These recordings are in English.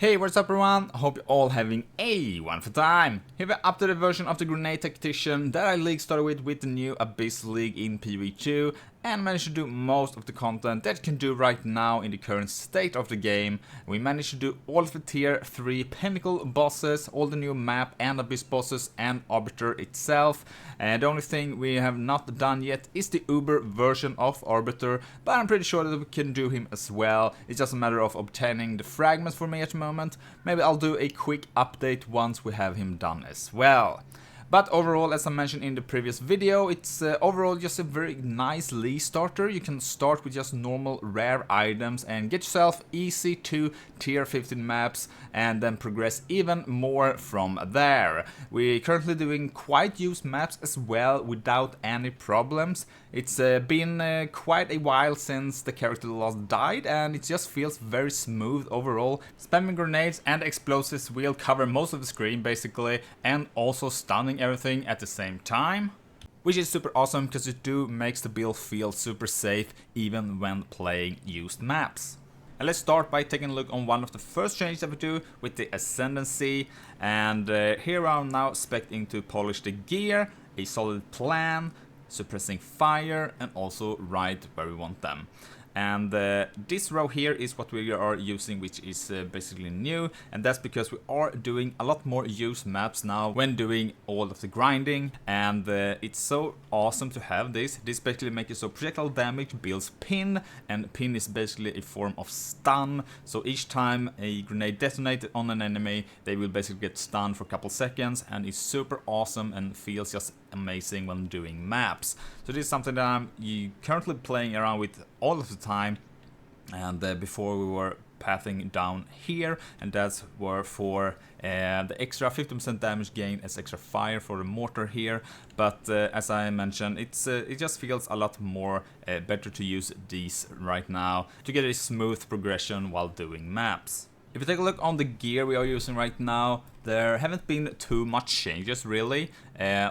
Hey, what's up everyone? I hope you're all having a wonderful time. Here we're up to the version of the grenade Tactician that I league started with the new Abyss League in PvE2 and managed to do most of the content that you can do right now in the current state of the game. We managed to do all of the tier 3 pinnacle bosses, all the new map and Abyss bosses and Arbiter itself. And the only thing we have not done yet is the Uber version of Arbiter, but I'm pretty sure that we can do him as well. It's just a matter of obtaining the fragments for me at the moment. Maybe I'll do a quick update once we have him done as well. But overall, as I mentioned in the previous video, it's overall just a very nice League starter. You can start with just normal rare items and get yourself easy to tier 15 maps and then progress even more from there. We're currently doing quite used maps as well without any problems. It's been quite a while since the character last died and it just feels very smooth overall. Spamming grenades and explosives will cover most of the screen basically, and also stunning everything at the same time, which is super awesome because it makes the build feel super safe even when playing used maps. And let's start by taking a look on one of the first changes that we do with the acendancy, and here I'm now expecting to polish the gear, a solid plan, suppressing fire, and also right where we want them. And this row here is what we are using, which is basically new, and that's because we are doing a lot more used maps now when doing all of the grinding, and it's so awesome to have this. This basically makes it so projectile damage builds pin, and pin is basically a form of stun, so each time a grenade detonates on an enemy, they will basically get stunned for a couple seconds, and it's super awesome and feels just amazing when doing maps. So this is something that I'm currently playing around with all of the time, and before we were pathing down here, and that's were for the extra 50% damage gain as extra fire for the mortar here, but as I mentioned, it just feels a lot more better to use these right now to get a smooth progression while doing maps. If you take a look on the gear we are using right now, there haven't been too much changes really.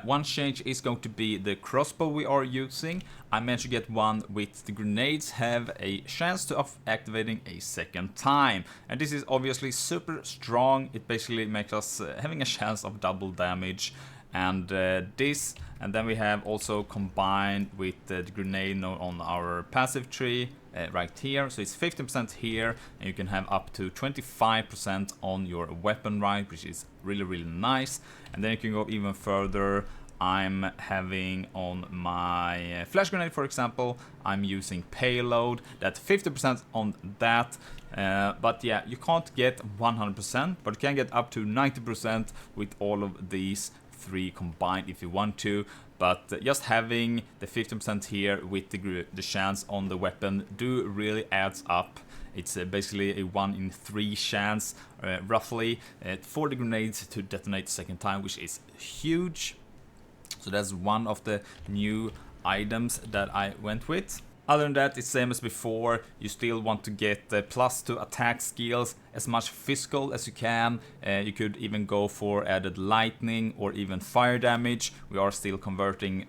One change is going to be the crossbow we are using. I managed to get one with the grenades have a chance of activating a second time. And this is obviously super strong. It basically makes us having a chance of double damage. And this, and then we have also combined with the grenade node on our passive tree right here, so it's 15% here, and you can have up to 25% on your weapon right, which is really nice. And then you can go even further. I'm having on my flash grenade, for example, I'm using payload, that's 50% on that. But yeah, you can't get 100%, but you can get up to 90% with all of these three combined if you want to, but just having the 15% here with the chance on the weapon really adds up. It's basically a 1 in 3 chance roughly for the grenades to detonate the second time, which is huge. So that's one of the new items that I went with. Other than that, it's same as before. You still want to get plus to attack skills, as much physical as you can. You could even go for added lightning or even fire damage. We are still converting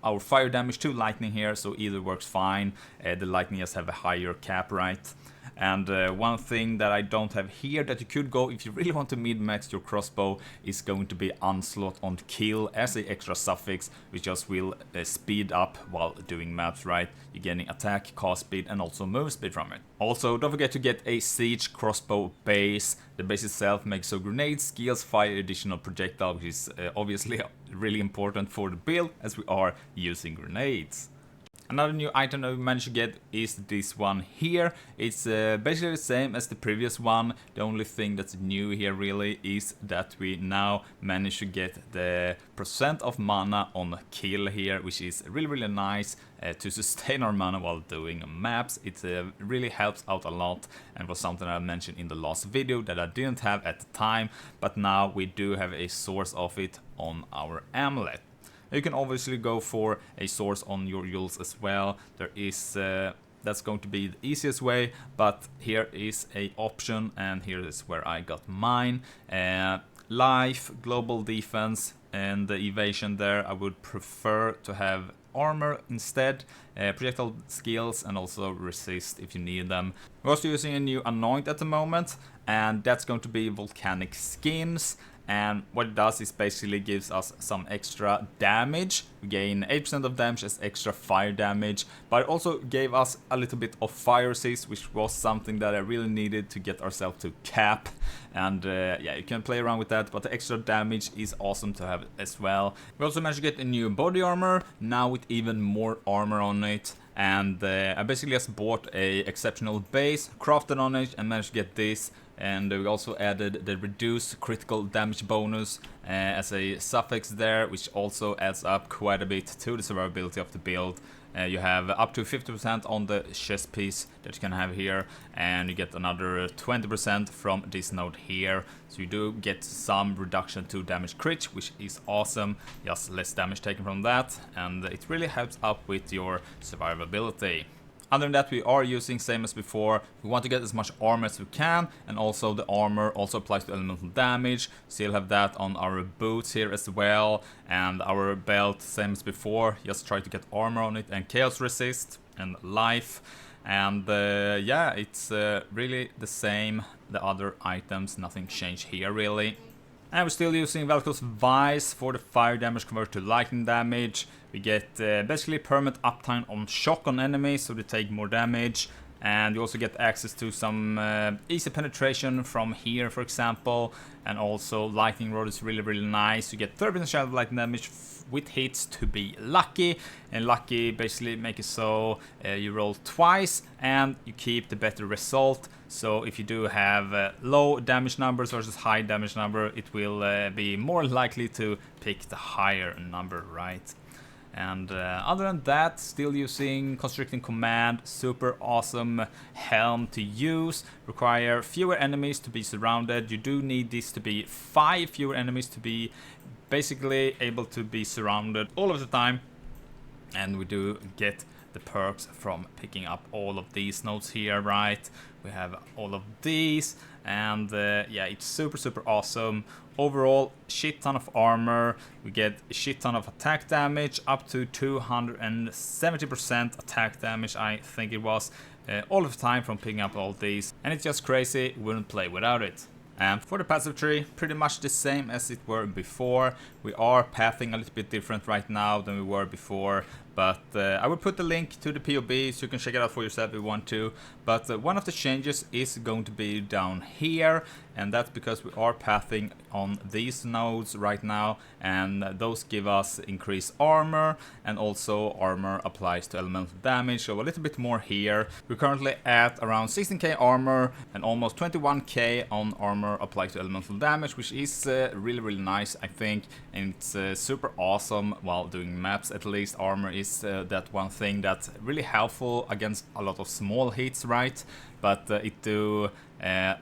our fire damage to lightning here, so either works fine. The lightning just have a higher cap, right? And one thing that I don't have here that you could go if you really want to min-max your crossbow is going to be onslaught on kill as an extra suffix, which just will speed up while doing maps, right? You're getting attack, cast speed, and also move speed from it. Also, don't forget to get a siege crossbow base. The base itself makes so grenades, skills, fire, additional projectile, which is obviously really important for the build as we are using grenades. Another new item that we managed to get is this one here. It's basically the same as the previous one. The only thing that's new here really is that we now managed to get the percent of mana on kill here, which is really nice to sustain our mana while doing maps. It really helps out a lot, and was something I mentioned in the last video that I didn't have at the time, but now we do have a source of it on our amulet. You can obviously go for a source on your yules as well. There is that's going to be the easiest way, but here is a option, and here is where I got mine. Life, global defense, and the evasion there. I would prefer to have armor instead, projectile skills, and also resist if you need them. We're also using a new anoint at the moment, and that's going to be volcanic skins. And what it does is basically gives us some extra damage. We gain 8% of damage as extra fire damage, but it also gave us a little bit of fire resist, which was something that I really needed to get ourselves to cap. And yeah, you can play around with that, but the extra damage is awesome to have as well. We also managed to get a new body armor, now with even more armor on it. And I basically just bought a exceptional base, crafted on it, and managed to get this. And we also added the reduced critical damage bonus as a suffix there, which also adds up quite a bit to the survivability of the build. You have up to 50% on the chest piece that you can have here, and you get another 20% from this node here. So you do get some reduction to damage crit, which is awesome. Just less damage taken from that, and it really helps up with your survivability. Other than that, we are using same as before. We want to get as much armor as we can, and also the armor also applies to elemental damage. Still have that on our boots here as well, and our belt same as before. Just try to get armor on it and chaos resist and life. And yeah, it's really the same. The other items, nothing changed here really. And we're still using Velcro's Vice for the fire damage converted to lightning damage. We get basically permanent uptime on shock on enemies, so they take more damage. And you also get access to some easy penetration from here, for example. And also lightning rod is really nice. You get 30% shot of lightning damage with hits to be lucky. And lucky basically make it so you roll twice and you keep the better result. So if you do have low damage numbers versus high damage number, it will be more likely to pick the higher number, right? And other than that, still using Constricting Command, super awesome helm to use. Require fewer enemies to be surrounded. You do need this to be 5 fewer enemies to be basically able to be surrounded all of the time. And we do get the perks from picking up all of these nodes here, right? We have all of these, and yeah, it's super awesome. Overall, shit ton of armor. We get a shit ton of attack damage, up to 270% attack damage, I think it was, all of the time from picking up all these. And it's just crazy, wouldn't play without it. And for the passive tree, pretty much the same as it were before. We are pathing a little bit different right now than we were before. But I will put the link to the POB so you can check it out for yourself if you want to. But one of the changes is going to be down here. And that's because we are pathing on these nodes right now. And those give us increased armor. And also armor applies to elemental damage. So a little bit more here. We're currently at around 16k armor and almost 21k on armor applied to elemental damage. Which is really nice, I think. And it's super awesome while doing maps. At least armor is that one thing that's really helpful against a lot of small hits, right? But it do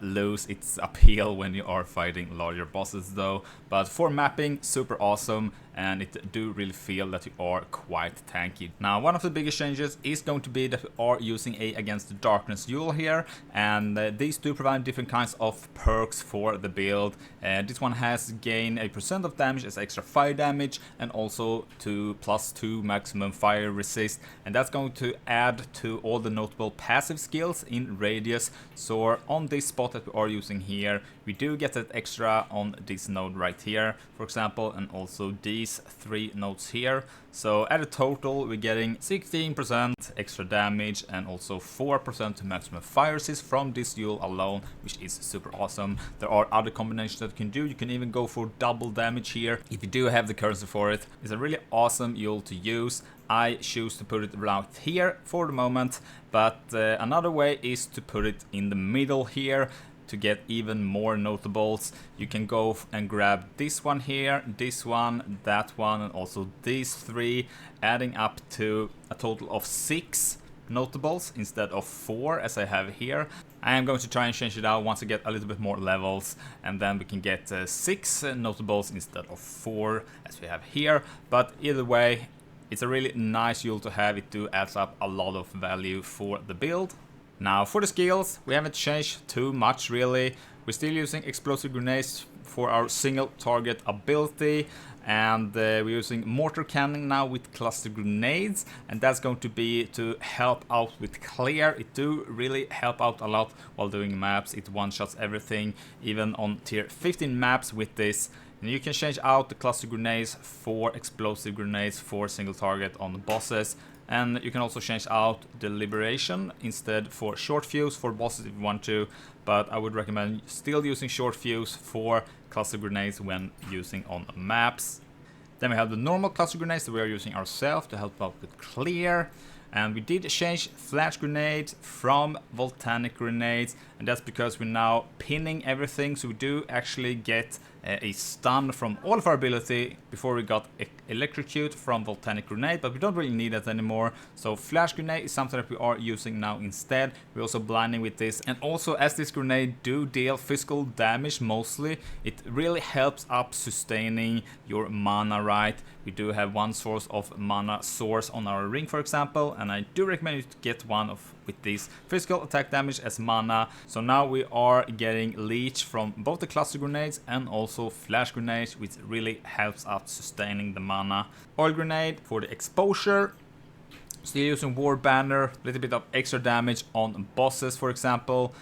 lose its appeal when you are fighting larger bosses though. But for mapping, super awesome, and it do really feel that you are quite tanky. Now, one of the biggest changes is going to be that we are using a Against the Darkness duel here, and these do provide different kinds of perks for the build. This one has gain a % of damage as extra fire damage, and also to +2 maximum fire resist, and that's going to add to all the notable passive skills in radius. So on this spot that we are using here, we do get that extra on this node right here, for example, and also these 3 nodes here. So at a total, we're getting 16% extra damage and also 4% to maximum fire resist from this duel alone, which is super awesome. There are other combinations that you can do. You can even go for double damage here if you do have the currency for it. It's a really awesome duel to use. I choose to put it right here for the moment, but another way is to put it in the middle here to get even more notables. You can go and grab this one here, this one, that one, and also these 3, adding up to a total of 6 notables instead of 4 as I have here. I am going to try and change it out once I get a little bit more levels, and then we can get 6 notables instead of 4 as we have here. But either way, it's a really nice tool to have. It do adds up a lot of value for the build. Now for the skills, we haven't changed too much really. We're still using explosive grenades for our single target ability, and we're using mortar cannon now with cluster grenades, and that's going to be to help out with clear. It do really help out a lot while doing maps. It one-shots everything, even on tier 15 maps with this. And you can change out the cluster grenades for explosive grenades for single target on the bosses. And you can also change out the liberation instead for short fuse for bosses if you want to, but I would recommend still using short fuse for cluster grenades when using on maps. Then we have the normal cluster grenades that we are using ourselves to help out with clear. And we did change flash grenades from volcanic grenades, and that's because we're now pinning everything, so we do actually get a stun from all of our ability. Before we got electrocute from volcanic grenade, but we don't really need that anymore. So flash grenade is something that we are using now instead. We're also blinding with this, and also as this grenade do deal physical damage mostly, it really helps up sustaining your mana, right? We do have one source of mana source on our ring, for example, and I do recommend you to get one of with this physical attack damage as mana. So now we are getting leech from both the cluster grenades and also flash grenades, which really helps out sustaining the mana. Oil grenade for the exposure. Still using war banner, a little bit of extra damage on bosses, for example.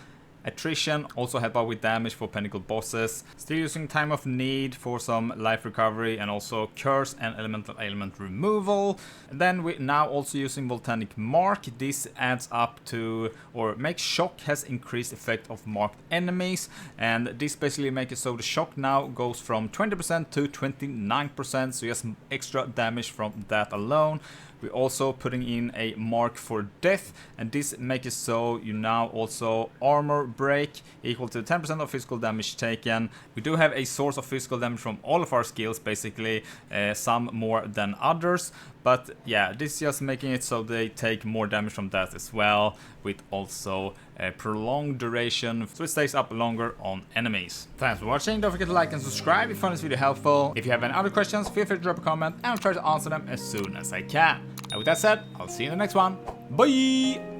Attrition also help out with damage for pinnacle bosses. Still using time of need for some life recovery, and also curse and elemental ailment removal. And then we now also using volcanic mark. This adds up to, or makes shock has increased effect of marked enemies, and this basically makes it so the shock now goes from 20% to 29%, so just extra damage from that alone. We're also putting in a mark for death, and this makes it so you now also armor break equal to 10% of physical damage taken. We do have a source of physical damage from all of our skills basically, some more than others, but yeah, this is just making it so they take more damage from that as well, with also a prolonged duration, so it stays up longer on enemies. Thanks for watching. Don't forget to like and subscribe if you found this video helpful. If you have any other questions, feel free to drop a comment and I'll try to answer them as soon as I can. And with that said, I'll see you in the next one. Bye!